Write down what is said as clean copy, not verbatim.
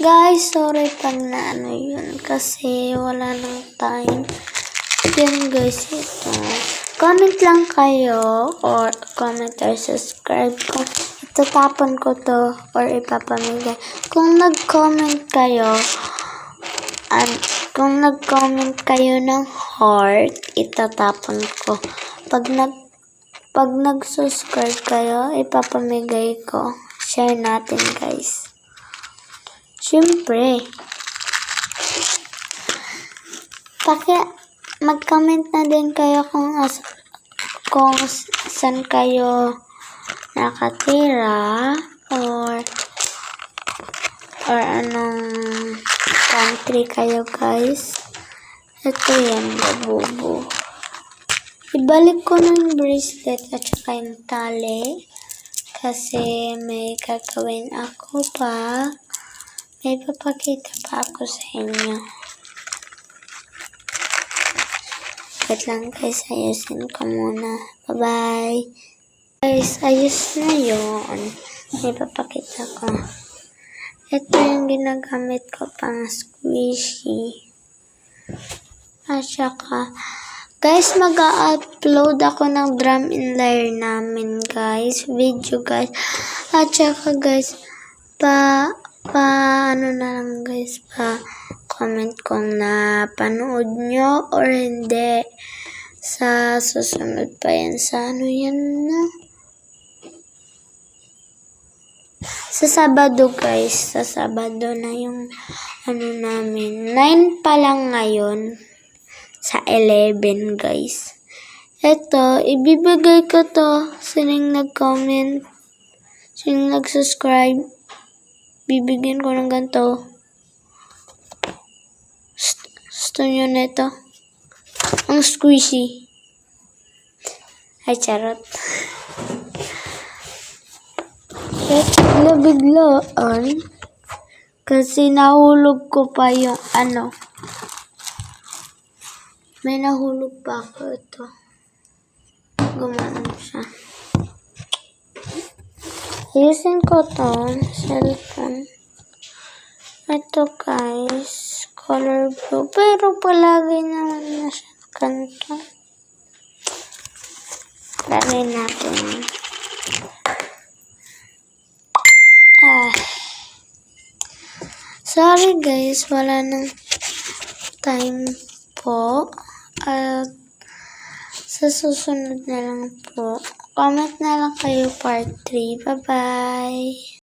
Guys, sorry pag na ano yun kasi wala nang time. Yun guys, ito. Comment lang kayo or comment or subscribe kung itatapon ko to or ipapamigay. Kung nag-comment kayo ng heart, itatapon ko. Pag nag-subscribe kayo, ipapamigay ko. Share natin guys. Siyempre, mag-comment na din kayo kung saan kayo nakatira or anong country kayo guys. Ito yan, babubo. Ibalik ko na yung bracelet at saka yung tali kasi may gagawin ako pa. May papakita pa ako sa inyo. Wait lang guys, ayusin ko muna. Bye-bye. Guys, ayos na yun. May papakita ko. Ito yung ginagamit ko pang squishy. At saka, guys, mag-upload ako ng drum and lyre namin guys. Video guys. At saka guys, ano na lang guys, comment kung napanood nyo or hindi. Sa susunod pa yan. Sa ano yan na? Sa Sabado guys. Sa Sabado na yung ano namin. 9 pa lang ngayon. Sa 11 guys. Ito, ibibigay ko to. Sining nag-comment. Sining nag-subscribe. Bibigyan ko ng ganito. Gusto nyo nito? Ang squishy. Ay, charot. Biglaan. Kasi nahulog ko pa yung ano. May nahulog pa ako ito. Gumano siya. Ayusin ko to. Cellphone. Ito guys. Color blue. Pero palagi naman na siya kanto. Dali natin. Sorry guys. Wala nang time po. At sa susunod na lang po. Comment na lang kayo part 3. Bye-bye.